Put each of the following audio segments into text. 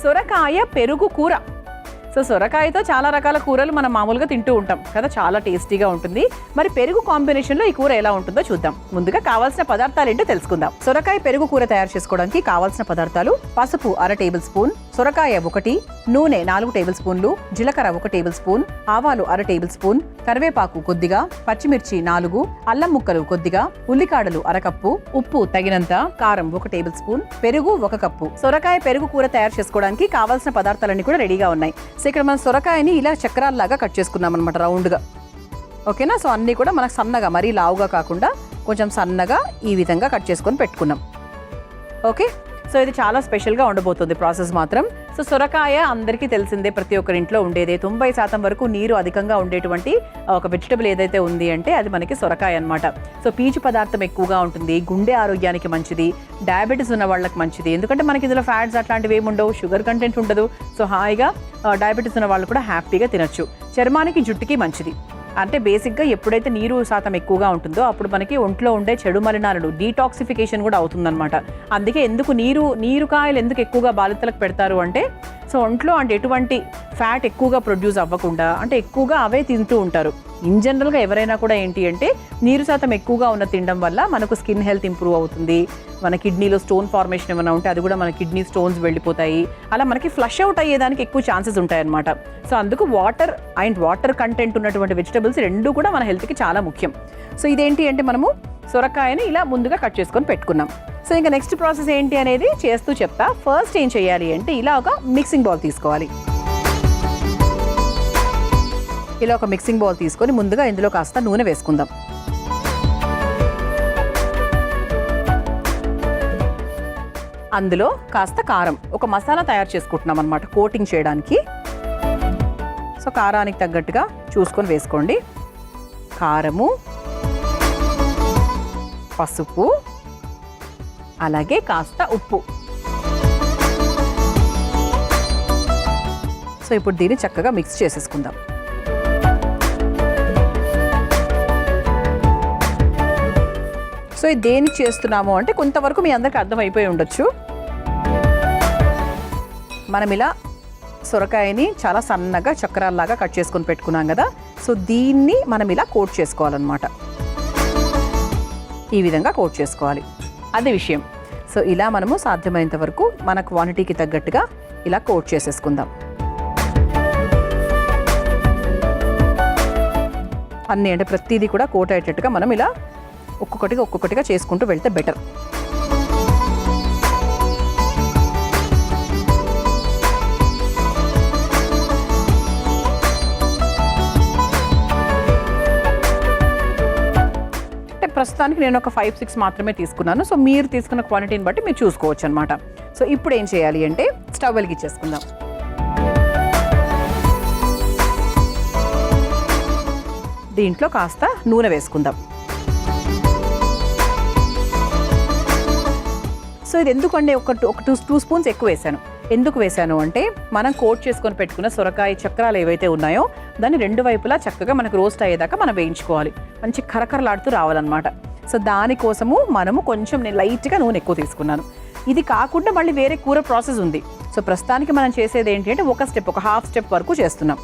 సొరకాయ పెరుగు కూర. సో సొరకాయతో చాలా రకాల కూరలు మనం మామూలుగా తింటూ ఉంటాం కదా, చాలా టేస్టీగా ఉంటుంది. మరి పెరుగు కాంబినేషన్లో ఈ కూర ఎలా ఉంటుందో చూద్దాం. ముందుగా కావాల్సిన పదార్థాలు ఏంటో తెలుసుకుందాం. సొరకాయ పెరుగు కూర తయారు చేసుకోవడానికి కావాల్సిన పదార్థాలు: పసుపు 1/2 టేబుల్ స్పూన్, సొరకాయ 1, నూనె 4 టేబుల్ స్పూన్లు, జీలకర్ర 1 టేబుల్ స్పూన్, ఆవాలు 1/2 టేబుల్ స్పూన్, కరివేపాకు కొద్దిగా, పచ్చిమిర్చి 4, అల్లం ముక్కలు కొద్దిగా, ఉల్లికాడలు 1/2 కప్పు, ఉప్పు తగినంత, కారం 1 టేబుల్ స్పూన్, పెరుగు 1 కప్పు. సొరకాయ పెరుగు కూర తయారు చేసుకోవడానికి కావాల్సిన పదార్థాలన్నీ కూడా రెడీగా ఉన్నాయి. సో ఇక్కడ మనం సొరకాయని ఇలా చక్రాల్లాగా కట్ చేసుకున్నాం అనమాట, రౌండ్గా. ఓకేనా? సో అన్నీ కూడా మనకు సన్నగా, మరీ లావుగా కాకుండా కొంచెం సన్నగా ఈ విధంగా కట్ చేసుకొని పెట్టుకున్నాం. ఓకే, సో ఇది చాలా స్పెషల్గా ఉండబోతుంది ప్రాసెస్ మాత్రం. సో సొరకాయ అందరికీ తెలిసిందే, ప్రతి ఒక్కరి ఇంట్లో ఉండేదే. 90% వరకు నీరు అధికంగా ఉండేటువంటి ఒక వెజిటబుల్ ఏదైతే ఉంది అంటే అది మనకి సొరకాయ అనమాట. సో పీచు పదార్థం ఎక్కువగా ఉంటుంది, గుండె ఆరోగ్యానికి మంచిది, డయాబెటీస్ ఉన్న వాళ్ళకి మంచిది. ఎందుకంటే మనకి ఇందులో ఫ్యాట్స్ అట్లాంటివి ఏమి ఉండవు, షుగర్ కంటెంట్ ఉండదు. సో హాయిగా డయాబెటీస్ ఉన్న వాళ్ళు కూడా హ్యాపీగా తినచ్చు. చర్మానికి, జుట్టుకి మంచిది. అంటే బేసిక్గా ఎప్పుడైతే నీరు శాతం ఎక్కువగా ఉంటుందో అప్పుడు మనకి ఒంట్లో ఉండే చెడు మలినాలను డీటాక్సిఫికేషన్ కూడా అవుతుందన్నమాట. అందుకే నీరు కాయలు ఎందుకు ఎక్కువగా బాలింతలకు పెడతారు అంటే, సో ఒంట్లో అంటే ఎటువంటి ఫ్యాట్ ఎక్కువగా ప్రొడ్యూస్ అవ్వకుండా, అంటే ఎక్కువగా అవే తింటూ ఉంటారు. ఇన్ జనరల్గా ఎవరైనా కూడా ఏంటి అంటే నీరు శాతం ఎక్కువగా ఉన్న తినడం వల్ల మనకు స్కిన్ హెల్త్ ఇంప్రూవ్ అవుతుంది. మన కిడ్నీలో స్టోన్ ఫార్మేషన్ ఏమైనా ఉంటే అది కూడా మన కిడ్నీ స్టోన్స్ వెళ్ళిపోతాయి. అలా మనకి ఫ్లష్ అవుట్ అయ్యేదానికి ఎక్కువ ఛాన్సెస్ ఉంటాయన్నమాట. సో అందుకు వాటర్ కంటెంట్ ఉన్నటువంటి వెజిటబుల్స్ రెండు కూడా మన హెల్త్కి చాలా ముఖ్యం. సో ఇదేంటి అంటే మనము సొరకాయని ఇలా ముందుగా కట్ చేసుకొని పెట్టుకున్నాం. సో ఇంకా నెక్స్ట్ ప్రాసెస్ ఏంటి అనేది చేస్తూ చెప్తా. ఫస్ట్ ఏం చేయాలి అంటే ఇలా ఒక మిక్సింగ్ బౌల్ తీసుకోవాలి. ఇలా ఒక మిక్సింగ్ బౌల్ తీసుకొని ముందుగా ఇందులో కాస్త నూనె వేసుకుందాం. అందులో కాస్త కారం, ఒక మసాలా తయారు చేసుకుంటున్నాం అన్నమాట కోటింగ్ చేయడానికి. సో కారానికి తగ్గట్టుగా చూసుకొని వేసుకోండి. కారము, పసుపు, అలాగే కాస్త ఉప్పు. సో ఇప్పుడు దీన్ని చక్కగా మిక్స్ చేసేసుకుందాం. సో ఇది దేనికి చేస్తున్నాము అంటే కొంతవరకు మీ అందరికీ అర్థమైపోయి ఉండొచ్చు. మనం ఇలా సొరకాయని చాలా సన్నగా చక్రాల్లాగా కట్ చేసుకొని పెట్టుకున్నాం కదా. సో దీన్ని మనం ఇలా కోట్ చేసుకోవాలన్నమాట. ఈ విధంగా కోట్ చేసుకోవాలి, అది విషయం. సో ఇలా మనము సాధ్యమైనంత వరకు మన క్వాంటిటీకి తగ్గట్టుగా ఇలా కోట్ చేసేసుకుందాం. అన్నీ అంటే ప్రతిదీ కూడా కోట్ అయ్యేటట్టుగా మనం ఇలా ఒక్కొక్కటిగా చేసుకుంటూ వెళ్తే బెటర్. అంటే ప్రస్తుతానికి నేను ఒక 5-6 మాత్రమే తీసుకున్నాను. సో మీరు తీసుకున్న క్వాంటిటీని బట్టి మీరు చూసుకోవచ్చు అనమాట. సో ఇప్పుడు ఏం చేయాలి అంటే స్టవ్ వెలిగించేసుకుందాం. దీంట్లో కాస్త నూనె వేసుకుందాం. సో ఇది ఎందుకంటే ఒక 2 స్పూన్స్ ఎక్కువ వేసాను. ఎందుకు వేసాను అంటే మనం కోట్ చేసుకొని పెట్టుకున్న సొరకాయ చక్రాలు ఏవైతే ఉన్నాయో దాన్ని రెండు వైపులా చక్కగా మనకు రోస్ట్ అయ్యేదాకా మనం వేయించుకోవాలి. మంచి కరకరలాడుతూ రావాలన్నమాట. సో దానికోసము మనము కొంచెం లైట్గా నూనె ఎక్కువ తీసుకున్నాను. ఇది కాకుండా మళ్ళీ వేరే కూర ప్రాసెస్ ఉంది. సో ప్రస్తుతానికి మనం చేసేది ఏంటి అంటే ఒక హాఫ్ స్టెప్ వరకు చేస్తున్నాం.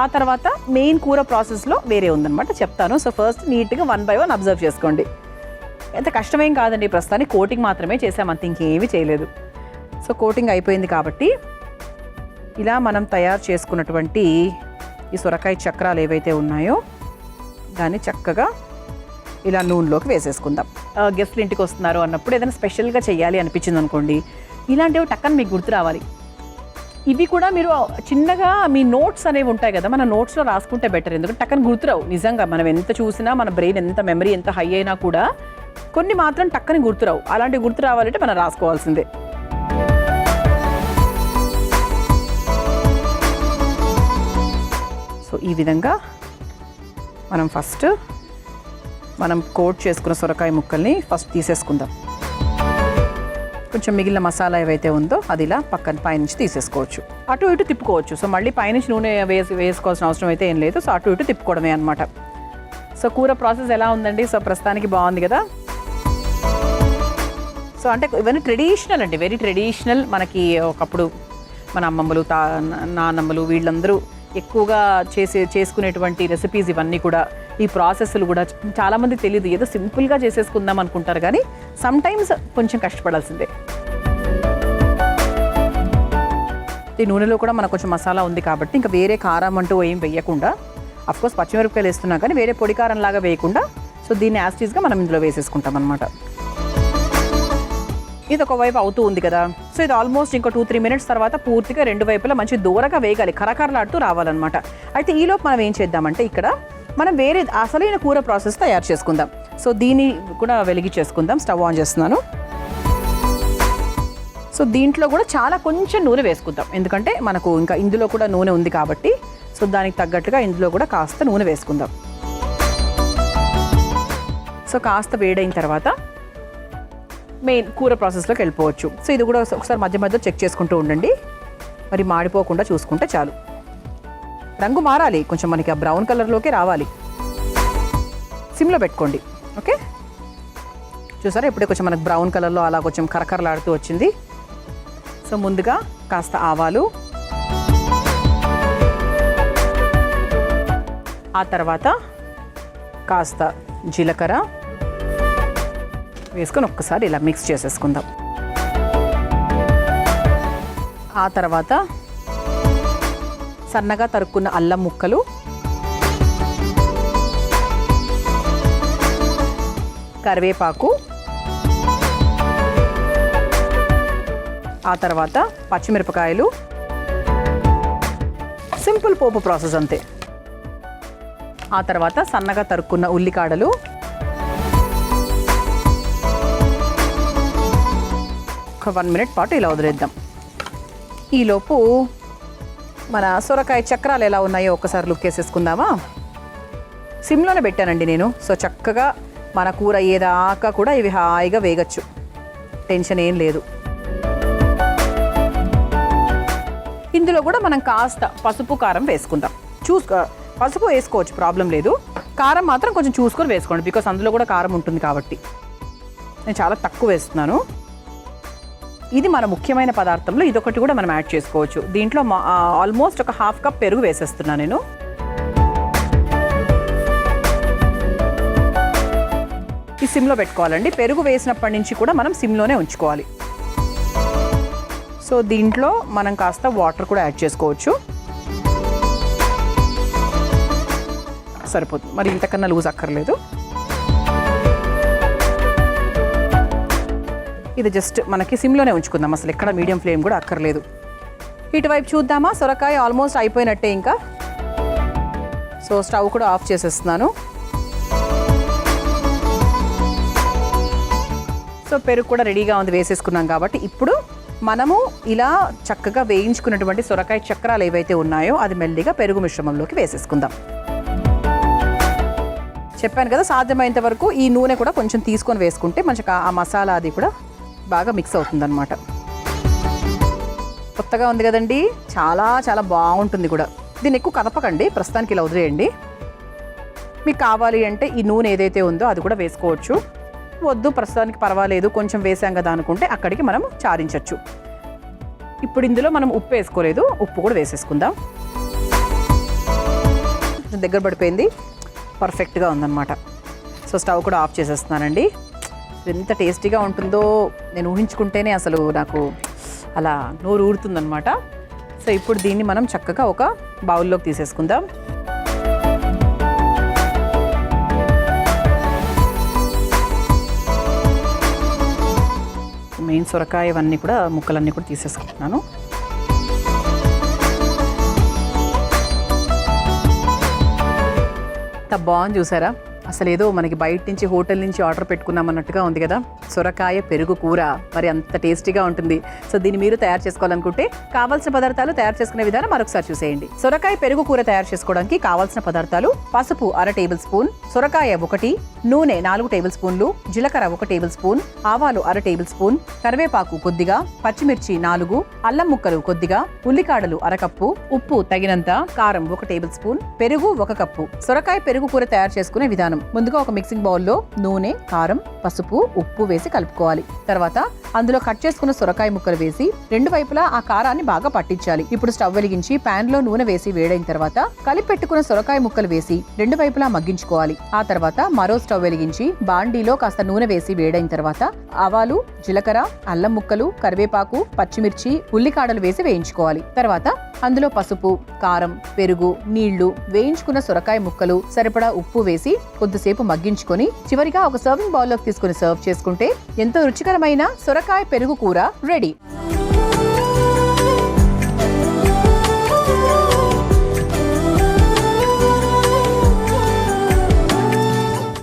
ఆ తర్వాత మెయిన్ కూర ప్రాసెస్లో వేరే ఉందన్నమాట, చెప్తాను. సో ఫస్ట్ నీట్గా 1 by 1 అబ్జర్వ్ చేసుకోండి. ఎంత కష్టమేం కాదండి, ప్రస్తుతానికి కోటింగ్ మాత్రమే చేసాం, అంత ఇంకేమీ చేయలేదు. సో కోటింగ్ అయిపోయింది కాబట్టి ఇలా మనం తయారు చేసుకున్నటువంటి ఈ సొరకాయ చక్రాలు ఏవైతే ఉన్నాయో దాన్ని చక్కగా ఇలా నూనెలోకి వేసేసుకుందాం. గెస్ట్లు ఇంటికి వస్తున్నారు అన్నప్పుడు ఏదైనా స్పెషల్గా చేయాలి అనిపించింది అనుకోండి, ఇలాంటివి టక్కన మీకు గుర్తు రావాలి. ఇవి కూడా మీరు చిన్నగా మీ నోట్స్ అనేవి ఉంటాయి కదా, మన నోట్స్లో రాసుకుంటే బెటర్. ఎందుకంటే టక్కన గుర్తురావు. నిజంగా మనం ఎంత చూసినా, మన బ్రెయిన్ ఎంత మెమరీ ఎంత హై అయినా కూడా కొన్ని మాత్రం టక్కని గుర్తురావు. అలాంటివి గుర్తు రావాలంటే మనం రాసుకోవాల్సిందే. సో ఈ విధంగా మనం కోట్ చేసుకున్న సొరకాయ ముక్కల్ని ఫస్ట్ తీసేసుకుందాం. కొంచెం మిగిలిన మసాలా ఏవైతే ఉందో అది ఇలా పైనుంచి తీసేసుకోవచ్చు, అటు ఇటు తిప్పుకోవచ్చు. సో మళ్ళీ పైనుంచి నూనె వేసుకోవాల్సిన అవసరం అయితే ఏం లేదు. సో అటు ఇటు తిప్పుకోవడమే అనమాట. సో కూర ప్రాసెస్ ఎలా ఉందండి? సో ప్రస్తుతానికి బాగుంది కదా. సో అంటే ఇవన్నీ ట్రెడిషనల్ అండి, వెరీ ట్రెడిషనల్. మనకి ఒకప్పుడు మన అమ్మమ్మలు నాన్నమ్మలు వీళ్ళందరూ ఎక్కువగా చేసుకునేటువంటి రెసిపీస్ ఇవన్నీ కూడా. ఈ ప్రాసెస్లు కూడా చాలామంది తెలియదు, ఏదో సింపుల్గా చేసేసుకుందాం అనుకుంటారు, కానీ సమ్టైమ్స్ కొంచెం కష్టపడాల్సిందే. ఈ నూనెలో కూడా మనకు కొంచెం మసాలా ఉంది కాబట్టి ఇంకా వేరే కారం అంటూ ఏం వేయకుండా, అఫ్కోర్స్ పచ్చిమిరపకాయలు వేస్తున్నాం కానీ వేరే పొడి కారం లాగా వేయకుండా, సో దీన్ని యాస్టీస్గా మనం ఇందులో వేసేసుకుంటాం అనమాట. ఇది ఒకవైపు అవుతూ ఉంది కదా, సో ఇది ఆల్మోస్ట్ ఇంకో 2-3 మినిట్స్ తర్వాత పూర్తిగా రెండు వైపులా మంచి దూరగా వేగాలి, కరకరలాడుతూ రావాలన్నమాట. అయితే ఈలోపు మనం ఏం చేద్దామంటే ఇక్కడ మనం వేరే అసలైన కూర ప్రాసెస్ తయారు చేసుకుందాం. సో దీన్ని కూడా వెలిగించేసుకుందాం. స్టవ్ ఆన్ చేస్తున్నాను. సో దీంట్లో కూడా చాలా కొంచెం నూనె వేసుకుందాం, ఎందుకంటే మనకు ఇంకా ఇందులో కూడా నూనె ఉంది కాబట్టి. సో దానికి తగ్గట్టుగా ఇందులో కూడా కాస్త నూనె వేసుకుందాం. సో కాస్త వేడైన తర్వాత మెయిన్ కూర ప్రాసెస్లోకి వెళ్ళిపోవచ్చు. సో ఇది కూడా ఒకసారి మధ్య మధ్యలో చెక్ చేసుకుంటూ ఉండండి, మరి మాడిపోకుండా చూసుకుంటే చాలు. రంగు మారాలి, కొంచెం మనకి ఆ బ్రౌన్ కలర్లోకి రావాలి. సిమ్లో పెట్టుకోండి. ఓకే, చూసారా ఇప్పుడే కొంచెం మనకు బ్రౌన్ కలర్లో అలా కొంచెం కరకరలాడుతూ వచ్చింది. సో ముందుగా కాస్త ఆవాలు, ఆ తర్వాత కాస్త జీలకర్ర వేసుకొని ఒక్కసారి ఇలా మిక్స్ చేసేసుకుందాం. ఆ తర్వాత సన్నగా తరుక్కున్న అల్లం ముక్కలు, కరివేపాకు, ఆ తర్వాత పచ్చిమిరపకాయలు. సింపుల్ పోపు ప్రాసెస్ అంతే. ఆ తర్వాత సన్నగా తరుక్కున్న ఉల్లికాడలు, ఒక 1 మినిట్ పాటు ఇలా వదిలేద్దాం. ఈలోపు మన సొరకాయ చక్రాలు ఎలా ఉన్నాయో ఒకసారి లుక్ వేసేసుకుందామా. సిమ్లోనే పెట్టానండి నేను. సో చక్కగా మన కూర అయ్యేదాకా కూడా ఇవి హాయిగా వేగచ్చు, టెన్షన్ ఏం లేదు. ఇందులో కూడా మనం కాస్త పసుపు కారం వేసుకుందాం. పసుపు వేసుకోవచ్చు, ప్రాబ్లం లేదు. కారం మాత్రం కొంచెం చూసుకొని వేసుకోండి, బికాస్ అందులో కూడా కారం ఉంటుంది కాబట్టి. నేను చాలా తక్కువ వేస్తున్నాను. ఇది మన ముఖ్యమైన పదార్థంలో ఇదొకటి కూడా మనం యాడ్ చేసుకోవచ్చు. దీంట్లో ఆల్మోస్ట్ ఒక 1/2 కప్ పెరుగు వేసేస్తున్నాను నేను. ఈ సిమ్లో పెట్టుకోవాలండి. పెరుగు వేసినప్పటి నుంచి కూడా మనం సిమ్లోనే ఉంచుకోవాలి. సో దీంట్లో మనం కాస్త వాటర్ కూడా యాడ్ చేసుకోవచ్చు, సరిపోతుంది. మరి ఇంతకన్నా లూజ్ అక్కర్లేదు. ఇది జస్ట్ మనకి సిమ్లోనే ఉంచుకుందాం, అసలు ఎక్కడ మీడియం ఫ్లేమ్ కూడా అక్కర్లేదు. ఇటువైపు చూద్దామా. సొరకాయ ఆల్మోస్ట్ అయిపోయినట్టే ఇంకా. సో స్టవ్ కూడా ఆఫ్ చేసేస్తున్నాను. సో పెరుగు కూడా రెడీగా ఉంది, వేసేసుకున్నాం కాబట్టి ఇప్పుడు మనము ఇలా చక్కగా వేయించుకున్నటువంటి సొరకాయ చక్రాలు ఏవైతే ఉన్నాయో అది మెల్లిగా పెరుగు మిశ్రమంలోకి వేసేసుకుందాం. చెప్పాను కదా, సాధ్యమైనంత వరకు ఈ నూనె కూడా కొంచెం తీసుకొని వేసుకుంటే మంచిగా ఆ మసాలా అది కూడా బాగా మిక్స్ అవుతుందన్నమాట. కొత్తగా ఉంది కదండి, చాలా చాలా బాగుంటుంది కూడా. దీన్ని ఎక్కువ కదపకండి, ప్రస్తుతానికి ఇలా వదిలేయండి. మీకు కావాలి అంటే ఈ నూనె ఏదైతే ఉందో అది కూడా వేసుకోవచ్చు. వద్దు ప్రస్తుతానికి పర్వాలేదు కొంచెం వేసాం కదా అనుకుంటే అక్కడికి మనం చారించవచ్చు. ఇప్పుడు ఇందులో మనం ఉప్పు వేసుకోలేదు, ఉప్పు కూడా వేసేసుకుందాం. దగ్గర పడిపోయింది, పర్ఫెక్ట్గా ఉందన్నమాట. సో స్టవ్ కూడా ఆఫ్ చేసేస్తున్నానండి. ఎంత టేస్టీగా ఉంటుందో నేను ఊహించుకుంటేనే అసలు నాకు అలా నోరు ఊరుతుందన్నమాట. సో ఇప్పుడు దీన్ని మనం చక్కగా ఒక బౌల్లోకి తీసేసుకుందాం. మెయిన్ సొరకాయ ఇవన్నీ కూడా ముక్కలన్నీ కూడా తీసేసుకుంటున్నాను. ఎంత బాగుంది చూసారా, అసలు ఏదో మనకి బయట నుంచి హోటల్ నుంచి ఆర్డర్ పెట్టుకున్నాం అన్నట్టుగా ఉంది కదా. సొరకాయ పెరుగు కూర మరి అంత టేస్టీగా ఉంటుంది. సో దీన్ని మీరు తయారు చేసుకోవాలనుకుంటే కావాల్సిన పదార్థాలు తయారు చేసుకునే విధానం మరొకసారి చూసేయండి. సొరకాయ పెరుగు కూర తయారు చేసుకోవడానికి కావాల్సిన పదార్థాలు: పసుపు 1/2 టేబుల్ స్పూన్, సొరకాయ 1, నూనె 4 టేబుల్ స్పూన్లు, జీలకర్ర 1 టేబుల్ స్పూన్, ఆవాలు 1/2 టేబుల్ స్పూన్, కరివేపాకు కొద్దిగా, పచ్చిమిర్చి 4, అల్లం ముక్కలు కొద్దిగా, ఉల్లికాడలు 1/2 కప్పు, ఉప్పు తగినంత, కారం 1 టేబుల్ స్పూన్, పెరుగు 1 కప్పు. సొరకాయ పెరుగు కూర తయారు చేసుకునే విధానం: ముందుగా ఒక మిక్సింగ్ బౌల్లో నూనె, కారం, పసుపు, ఉప్పు వేసి కలుపుకోవాలి. తర్వాత అందులో కట్ చేసుకున్న సొరకాయ ముక్కలు వేసి రెండు వైపులా ఆ కారాన్ని బాగా పట్టించాలి. ఇప్పుడు స్టవ్ వెలిగించి పాన్ లో నూనె వేసి వేడైన తర్వాత కలిపి పెట్టుకున్న సొరకాయ ముక్కలు వేసి రెండు వైపులా మగ్గించుకోవాలి. ఆ తర్వాత మరో స్టవ్ వెలిగించి బాండీలో కాస్త నూనె వేసి వేడైన తర్వాత ఆవాలు, జీలకర్ర, అల్లం ముక్కలు, కరివేపాకు, పచ్చిమిర్చి, ఉల్లికాడలు వేసి వేయించుకోవాలి. తర్వాత అందులో పసుపు, కారం, పెరుగు, నీళ్లు, వేయించుకున్న సొరకాయ ముక్కలు, సరిపడా ఉప్పు వేసి కొద్దిసేపు మగ్గించుకొని చివరిగా ఒక సర్వింగ్ బౌల్లోకి తీసుకుని సర్వ్ చేసుకుంటే ఎంతో రుచికరమైన సొరకాయ పెరుగు కూర రెడీ.